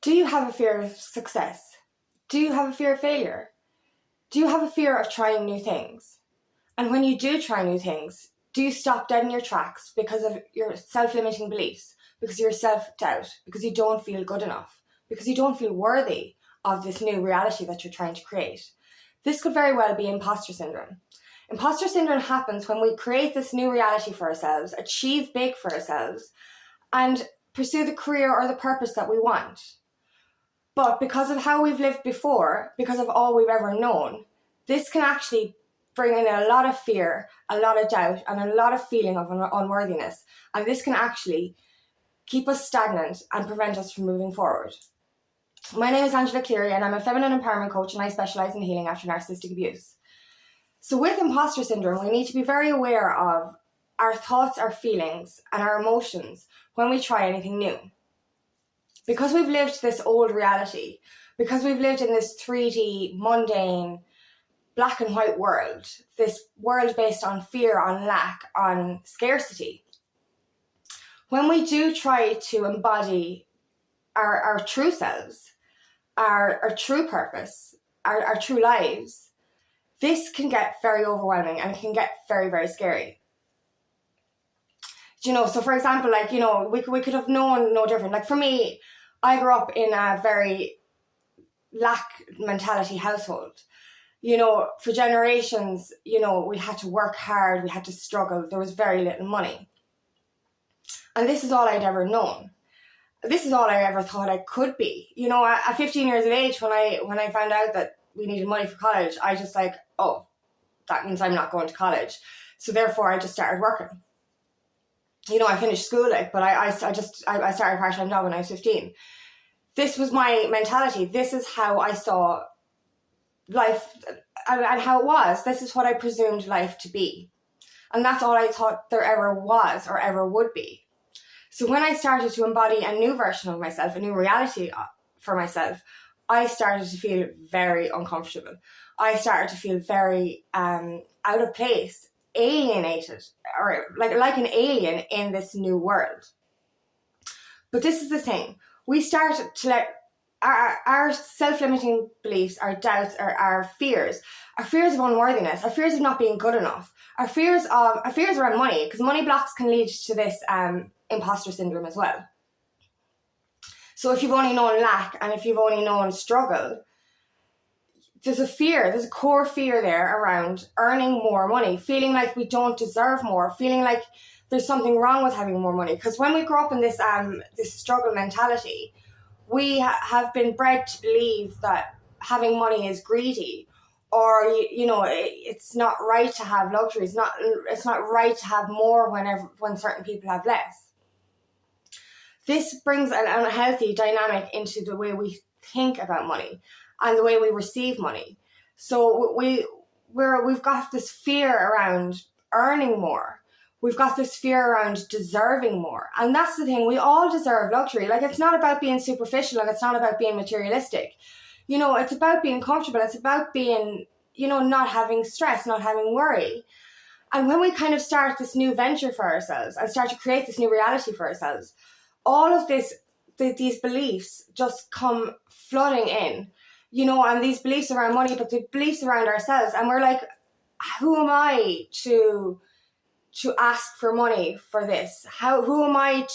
Do you have a fear of success? Do you have a fear of failure? Do you have a fear of trying new things? And when you do try new things, do you stop dead in your tracks because of your self-limiting beliefs, because of your self-doubt, because you don't feel good enough, because you don't feel worthy of this new reality that you're trying to create? This could very well be imposter syndrome. Imposter syndrome happens when we create this new reality for ourselves, achieve big for ourselves, and pursue the career or the purpose that we want. But because of how we've lived before, because of all we've ever known, this can actually bring in a lot of fear, a lot of doubt, and a lot of feeling of unworthiness. And this can actually keep us stagnant and prevent us from moving forward. My name is Angela Cleary, and I'm a feminine empowerment coach, and I specialise in healing after narcissistic abuse. So with imposter syndrome, we need to be very aware of our thoughts, our feelings, and our emotions when we try anything new. Because we've lived this old reality, because we've lived in this 3D, mundane, black and white world, this world based on fear, on lack, on scarcity, when we do try to embody our true selves, our true purpose, our true lives, this can get very overwhelming and it can get very, very scary. So for example, we could have known no different. Like for me, I grew up in a very lack mentality household. For generations, we had to work hard, we had to struggle, there was very little money. And this is all I'd ever known. This is all I ever thought I could be. At 15 years of age, when I found out that we needed money for college, I just that means I'm not going to college. So therefore I just started working. I finished school, but I started a part-time job when I was 15. This was my mentality. This is how I saw life and how it was. This is what I presumed life to be. And that's all I thought there ever was or ever would be. So when I started to embody a new version of myself, a new reality for myself, I started to feel very uncomfortable. I started to feel very out of place, alienated, or like an alien in this new world. But this is the thing. We start to let our self-limiting beliefs, our doubts, our fears of unworthiness, our fears of not being good enough, our fears around money, because money blocks can lead to this imposter syndrome as well. So if you've only known lack and if you've only known struggle, there's a core fear there around earning more money, feeling like we don't deserve more, feeling like there's something wrong with having more money. Because when we grow up in this struggle mentality, we have been bred to believe that having money is greedy, or it's not right to have luxuries. It's not right to have more when certain people have less. This brings an unhealthy dynamic into the way we think about money and the way we receive money. So we've got this fear around earning more. We've got this fear around deserving more. And that's the thing, we all deserve luxury. It's not about being superficial and it's not about being materialistic. It's about being comfortable. It's about being, not having stress, not having worry. And when we kind of start this new venture for ourselves and start to create this new reality for ourselves, all of these beliefs just come flooding in, and these beliefs around money, but the beliefs around ourselves. And we're like, who am I to ask for money for this? Who am I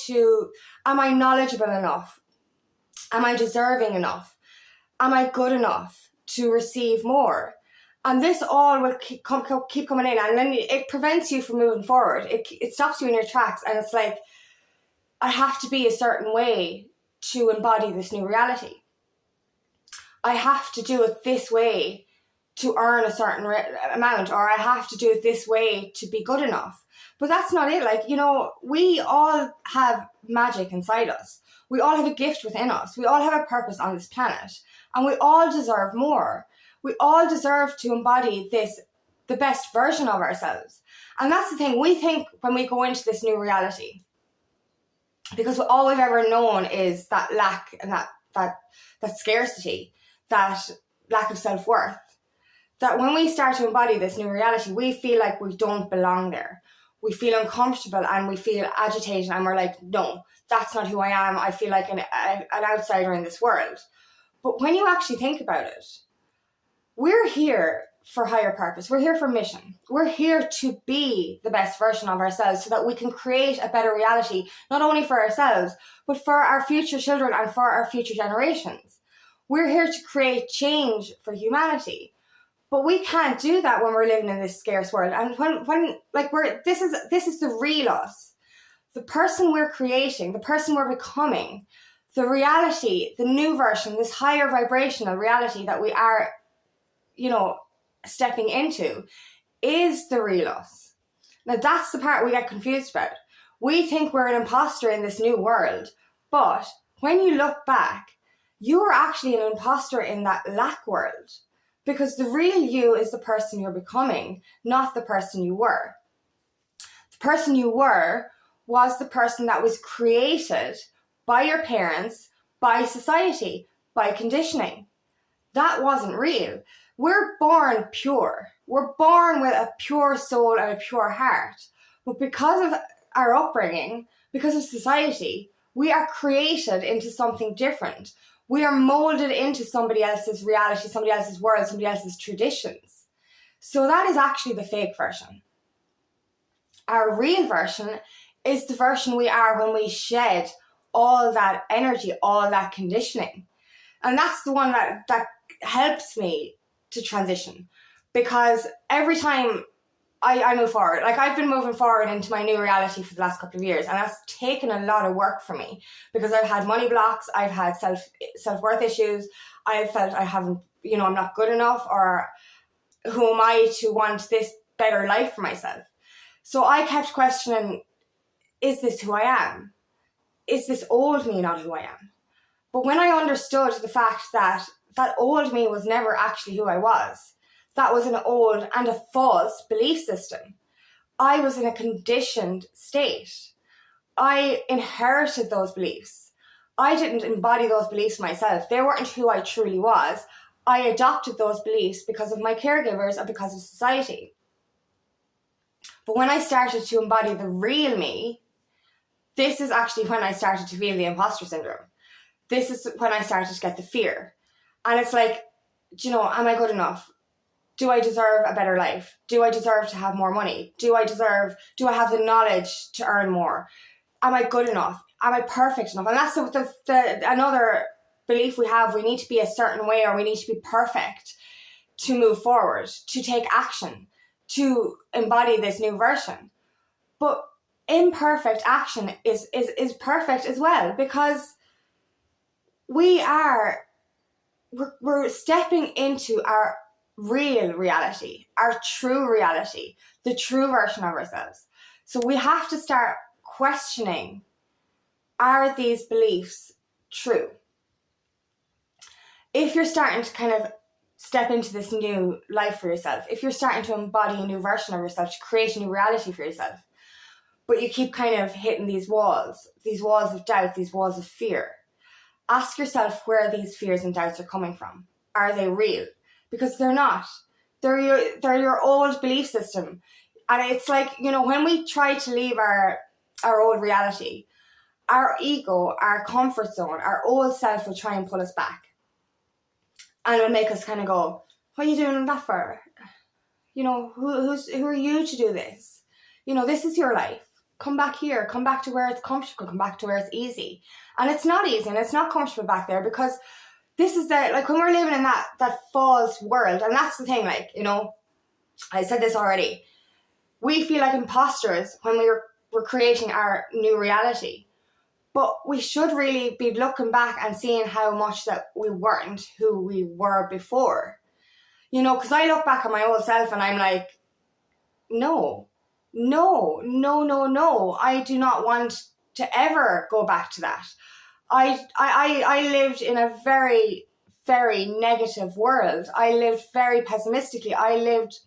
am I knowledgeable enough? Am I deserving enough? Am I good enough to receive more? And this all will keep coming in, and then it prevents you from moving forward. It stops you in your tracks, and it's like, I have to be a certain way to embody this new reality. I have to do it this way to earn a certain amount, or I have to do it this way to be good enough. But that's not it. We all have magic inside us. We all have a gift within us. We all have a purpose on this planet, and we all deserve more. We all deserve to embody the best version of ourselves. And that's the thing. We think when we go into this new reality, because all we've ever known is that lack and that scarcity, that lack of self-worth, that when we start to embody this new reality, we feel like we don't belong there. we feel uncomfortable and we feel agitated and we're like, no, that's not who I am. I feel like an outsider in this world. But when you actually think about it, we're here for higher purpose. We're here for mission. We're here to be the best version of ourselves so that we can create a better reality, not only for ourselves, but for our future children and for our future generations. We're here to create change for humanity. But we can't do that when we're living in this scarce world. And this is the real us. The person we're creating, the person we're becoming, the reality, the new version, this higher vibrational reality that we are, stepping into, is the real us. Now that's the part we get confused about. We think we're an imposter in this new world, but when you look back, you are actually an imposter in that lack world, because the real you is the person you're becoming, not the person you were. The person you were was the person that was created by your parents, by society, by conditioning. That wasn't real. We're born pure. We're born with a pure soul and a pure heart. But because of our upbringing, because of society, we are created into something different. We are molded into somebody else's reality, somebody else's world, somebody else's traditions. So that is actually the fake version. Our real version is the version we are when we shed all that energy, all that conditioning. And that's the one that helps me to transition. Because every time I move forward, like I've been moving forward into my new reality for the last couple of years, and that's taken a lot of work for me, because I've had money blocks, I've had self-worth issues, I've felt I haven't, I'm not good enough, or who am I to want this better life for myself? So I kept questioning, is this who I am? Is this old me not who I am? But when I understood the fact that that old me was never actually who I was, that was an old and a false belief system. I was in a conditioned state. I inherited those beliefs. I didn't embody those beliefs myself. They weren't who I truly was. I adopted those beliefs because of my caregivers and because of society. But when I started to embody the real me, this is actually when I started to feel the imposter syndrome. This is when I started to get the fear. And it's like, am I good enough? Do I deserve a better life? Do I deserve to have more money? Do I have the knowledge to earn more? Am I good enough? Am I perfect enough? And that's another belief we have. We need to be a certain way, or we need to be perfect to move forward, to take action, to embody this new version. But imperfect action is perfect as well, because we're stepping into our real reality, our true reality, the true version of ourselves. So we have to start questioning, are these beliefs true? If you're starting to kind of step into this new life for yourself, if you're starting to embody a new version of yourself, to create a new reality for yourself, but you keep kind of hitting these walls of doubt, these walls of fear, ask yourself where these fears and doubts are coming from. Are they real? Because they're not. They're your old belief system. And it's like, when we try to leave our old reality, our ego, our comfort zone, our old self will try and pull us back. And it'll make us kind of go, what are you doing that for? Who are you to do this? This is your life. Come back here. Come back to where it's comfortable. Come back to where it's easy. And it's not easy and it's not comfortable back there, because this is when we're living in that false world. And that's the thing, I said this already. We feel like imposters when we're creating our new reality. But we should really be looking back and seeing how much that we weren't who we were before. Because I look back at my old self and I'm like, no. I do not want to ever go back to that. I lived in a very, very negative world. I lived very pessimistically. I lived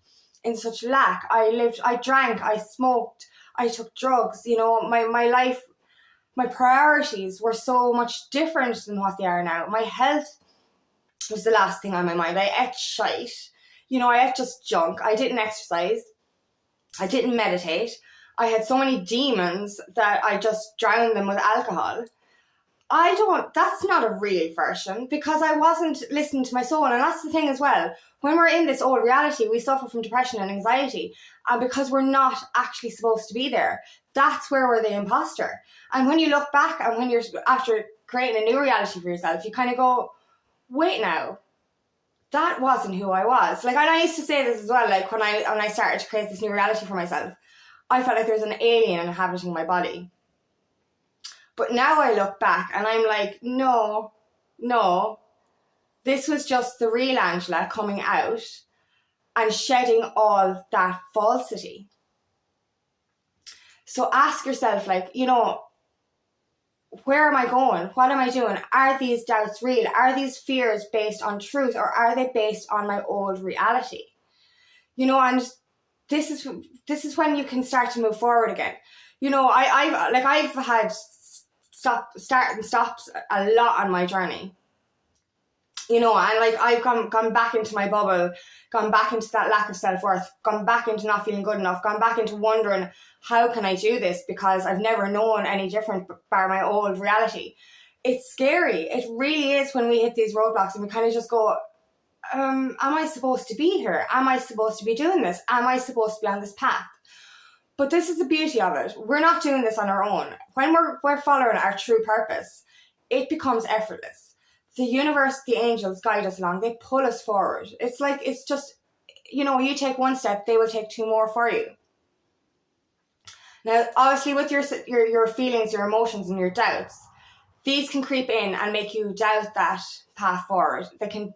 in such lack. I drank, I smoked, I took drugs. My life, my priorities were so much different than what they are now. My health was the last thing on my mind. I ate shite. I ate just junk. I didn't exercise. I didn't meditate. I had so many demons that I just drowned them with alcohol. That's not a real version, because I wasn't listening to my soul. And that's the thing as well. When we're in this old reality, we suffer from depression and anxiety. And because we're not actually supposed to be there, that's where we're the imposter. And when you look back and when you're after creating a new reality for yourself, you kind of go, wait now, that wasn't who I was. Like, and I used to say this as well, like when I started to create this new reality for myself, I felt like there's an alien inhabiting my body. But now I look back and I'm like, no, this was just the real Angela coming out and shedding all that falsity. So ask yourself, like, you know, where am I going? What am I doing? Are these doubts real? Are these fears based on truth, or are they based on my old reality? You know, and this is when you can start to move forward again. You know, I've had start and stops a lot on my journey. You know, and like I've gone back into my bubble, gone back into that lack of self-worth, gone back into not feeling good enough, gone back into wondering, how can I do this? Because I've never known any different bar my old reality. It's scary. It really is, when we hit these roadblocks and we kind of just go, am I supposed to be here? Am I supposed to be doing this? Am I supposed to be on this path? But this is the beauty of it. We're not doing this on our own. When we're following our true purpose, it becomes effortless. The universe, the angels guide us along. They pull us forward. It's just, you know, you take one step, they will take two more for you. Now, obviously, with your feelings, your emotions, and your doubts, these can creep in and make you doubt that path forward. They can,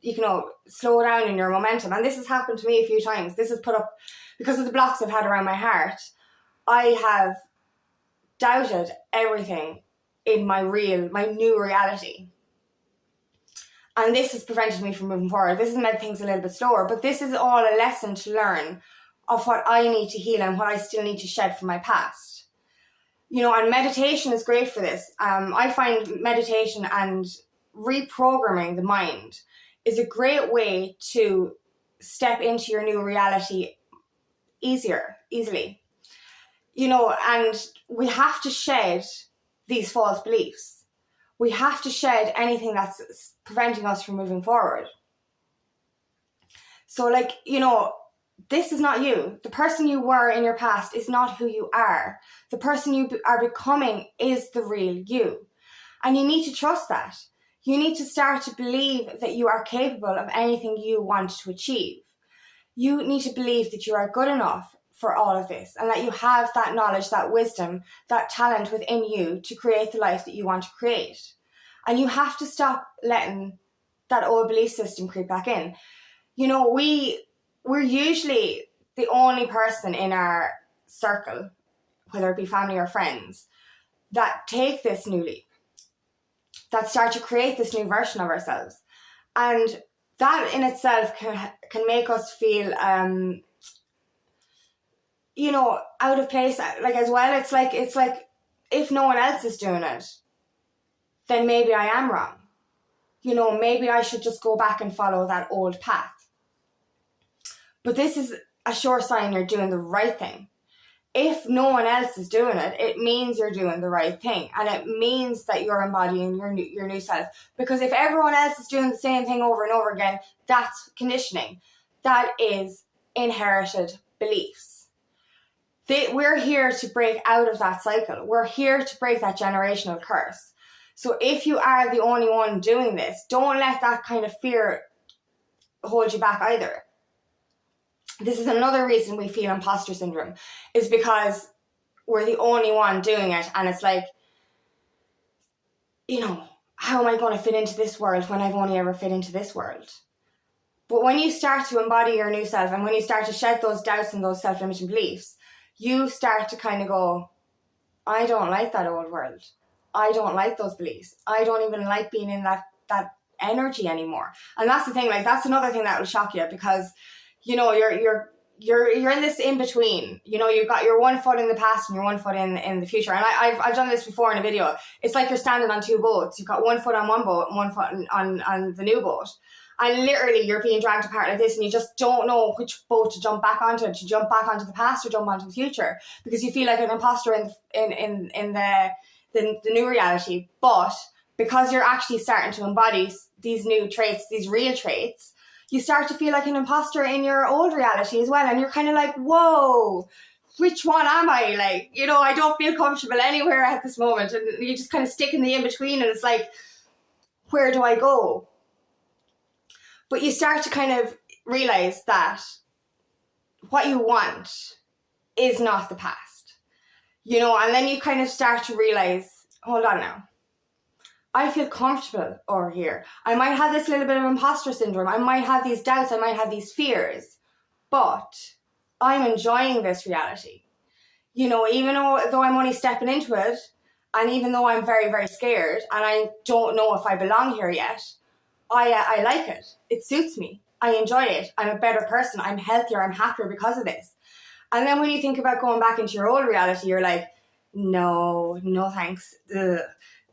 you know, slow down in your momentum. And this has happened to me a few times. This is put up because of the blocks I've had around my heart. I have doubted everything in my new reality. And this has prevented me from moving forward. This has made things a little bit slower, but this is all a lesson to learn of what I need to heal and what I still need to shed from my past. You know, and meditation is great for this. I find meditation and reprogramming the mind is a great way to step into your new reality easily. You know, and we have to shed these false beliefs. We have to shed anything that's preventing us from moving forward. So, like, you know, this is not you. The person you were in your past is not who you are. The person you are becoming is the real you. And you need to trust that. You need to start to believe that you are capable of anything you want to achieve. You need to believe that you are good enough for all of this, and that you have that knowledge, that wisdom, that talent within you to create the life that you want to create. And you have to stop letting that old belief system creep back in. You know, we're usually the only person in our circle, whether it be family or friends, that take this new leap, that start to create this new version of ourselves. And that in itself can make us feel you know, out of place. Like, as well, it's like if no one else is doing it, then maybe I am wrong. You know, maybe I should just go back and follow that old path. But this is a sure sign you're doing the right thing. If no one else is doing it, it means you're doing the right thing. And it means that you're embodying your new self. Because if everyone else is doing the same thing over and over again, that's conditioning. That is inherited beliefs. We're here to break out of that cycle. We're here to break that generational curse. So if you are the only one doing this, don't let that kind of fear hold you back either. This is another reason we feel imposter syndrome, is because we're the only one doing it. And it's like, you know, how am I going to fit into this world when I've only ever fit into this world? But when you start to embody your new self, and when you start to shed those doubts and those self-limiting beliefs, you start to kind of go, I don't like that old world. I don't like those beliefs. I don't even like being in that energy anymore. And that's the thing, like, that's another thing that will shock you, because, you know, you're in this in between. You know, you've got your one foot in the past and your one foot in the future. And I've done this before in a video. It's like you're standing on two boats. You've got one foot on one boat and one foot on the new boat. And literally you're being dragged apart like this, and you just don't know which boat to jump back onto the past or jump onto the future, because you feel like an imposter in the new reality. But because you're actually starting to embody these new traits, these real traits, you start to feel like an imposter in your old reality as well. And you're kind of like, whoa, which one am I? Like, you know, I don't feel comfortable anywhere at this moment. And you just kind of stick in the in-between, and it's like, where do I go? But you start to kind of realize that what you want is not the past, you know, and then you kind of start to realize, hold on now, I feel comfortable over here. I might have this little bit of imposter syndrome. I might have these doubts. I might have these fears, but I'm enjoying this reality. You know, even though I'm only stepping into it, and even though I'm very, very scared and I don't know if I belong here yet, I like it. It suits me. I enjoy it. I'm a better person. I'm healthier. I'm happier because of this. And then when you think about going back into your old reality, you're like, no thanks. Ugh.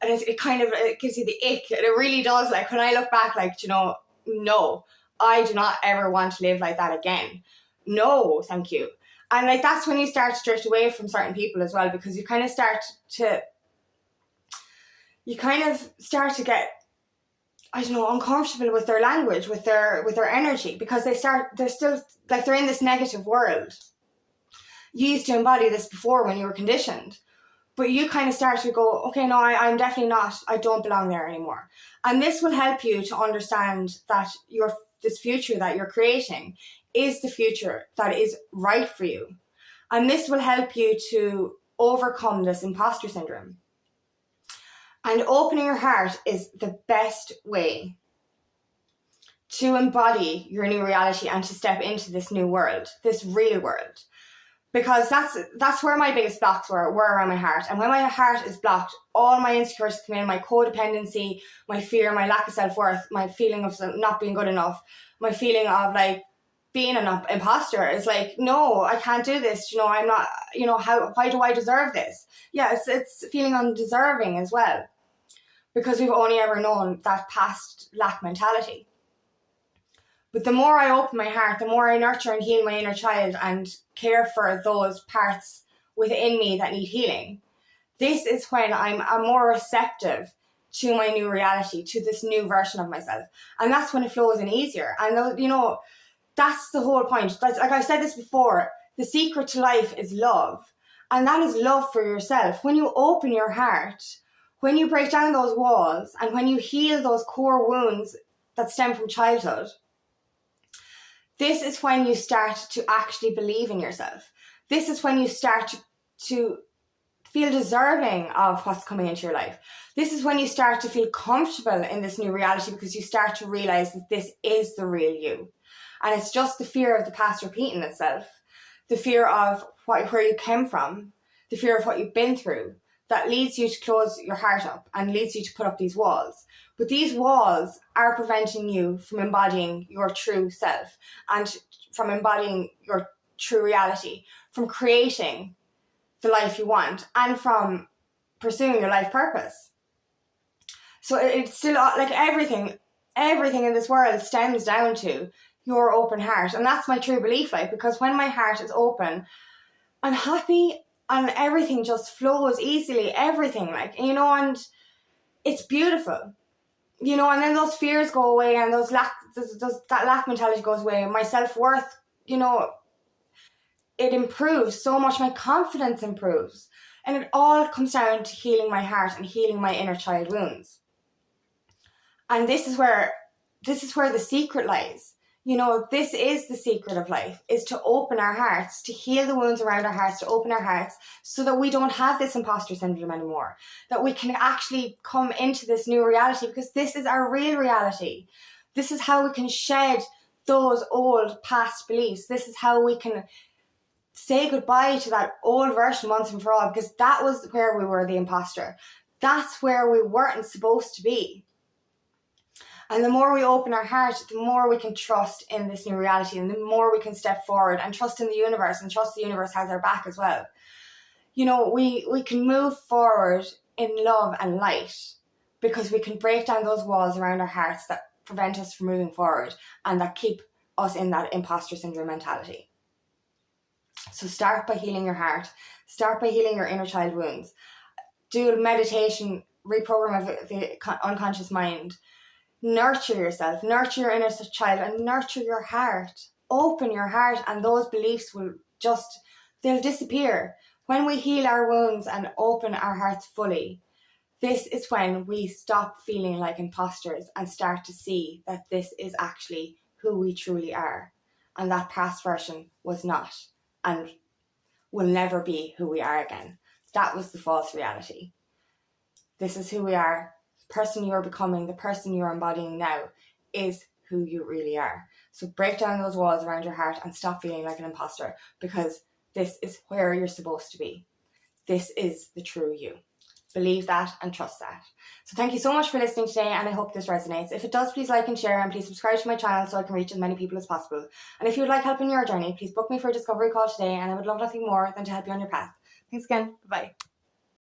And it gives you the ick. And it really does. Like, when I look back, like, you know, no, I do not ever want to live like that again. No, thank you. And like, that's when you start to drift away from certain people as well, because you kind of start to get, I don't know, uncomfortable with their language, with their energy, because they're still like, they're in this negative world. You used to embody this before when you were conditioned, but you kind of start to go, okay, no, I'm definitely not, I don't belong there anymore. And this will help you to understand that this future that you're creating is the future that is right for you. And this will help you to overcome this imposter syndrome. And opening your heart is the best way to embody your new reality and to step into this new world, this real world. Because that's where my biggest blocks were around my heart. And when my heart is blocked, all my insecurities come in, my codependency, my fear, my lack of self-worth, my feeling of not being good enough, my feeling of like being an imposter is like, no, I can't do this. You know, I'm not, you know, why do I deserve this? Yeah, it's feeling undeserving as well, because we've only ever known that past lack mentality. But the more I open my heart, the more I nurture and heal my inner child and care for those parts within me that need healing, this is when I'm more receptive to my new reality, to this new version of myself. And that's when it flows in easier. And, you know, that's the whole point. Like I've said this before, the secret to life is love. And that is love for yourself. When you open your heart, when you break down those walls, and when you heal those core wounds that stem from childhood, this is when you start to actually believe in yourself. This is when you start to feel deserving of what's coming into your life. This is when you start to feel comfortable in this new reality, because you start to realize that this is the real you. And it's just the fear of the past repeating itself, the fear of where you came from, the fear of what you've been through, that leads you to close your heart up and leads you to put up these walls. But these walls are preventing you from embodying your true self and from embodying your true reality, from creating the life you want, and from pursuing your life purpose. So it's still like everything in this world stems down to your open heart. And that's my true belief, like, because when my heart is open, I'm happy and everything just flows easily, everything, like, you know, and it's beautiful, you know. And then those fears go away, and that lack mentality goes away, and my self-worth, you know, it improves so much, my confidence improves, and it all comes down to healing my heart and healing my inner child wounds. And this is where the secret lies. You know, this is the secret of life, is to open our hearts, to heal the wounds around our hearts, to open our hearts so that we don't have this imposter syndrome anymore, that we can actually come into this new reality, because this is our real reality. This is how we can shed those old past beliefs. This is how we can say goodbye to that old version once and for all, because that was where we were the imposter. That's where we weren't supposed to be. And the more we open our heart, the more we can trust in this new reality, and the more we can step forward and trust in the universe, and trust the universe has our back as well. You know, we can move forward in love and light, because we can break down those walls around our hearts that prevent us from moving forward and that keep us in that imposter syndrome mentality. So start by healing your heart. Start by healing your inner child wounds. Do meditation, reprogram of the unconscious mind. Nurture yourself, nurture your inner child, and nurture your heart. Open your heart, and those beliefs will they'll disappear. When we heal our wounds and open our hearts fully, this is when we stop feeling like imposters and start to see that this is actually who we truly are. And that past version was not and will never be who we are again. That was the false reality. This is who we are. The person you're becoming, the person you're embodying now is who you really are. So break down those walls around your heart and stop feeling like an imposter, because this is where you're supposed to be. This is the true you. Believe that and trust that. So thank you so much for listening today, and I hope this resonates. If it does, please like and share, and please subscribe to my channel so I can reach as many people as possible. And if you would like help in your journey, please book me for a discovery call today, and I would love nothing more than to help you on your path. Thanks again. Bye-bye.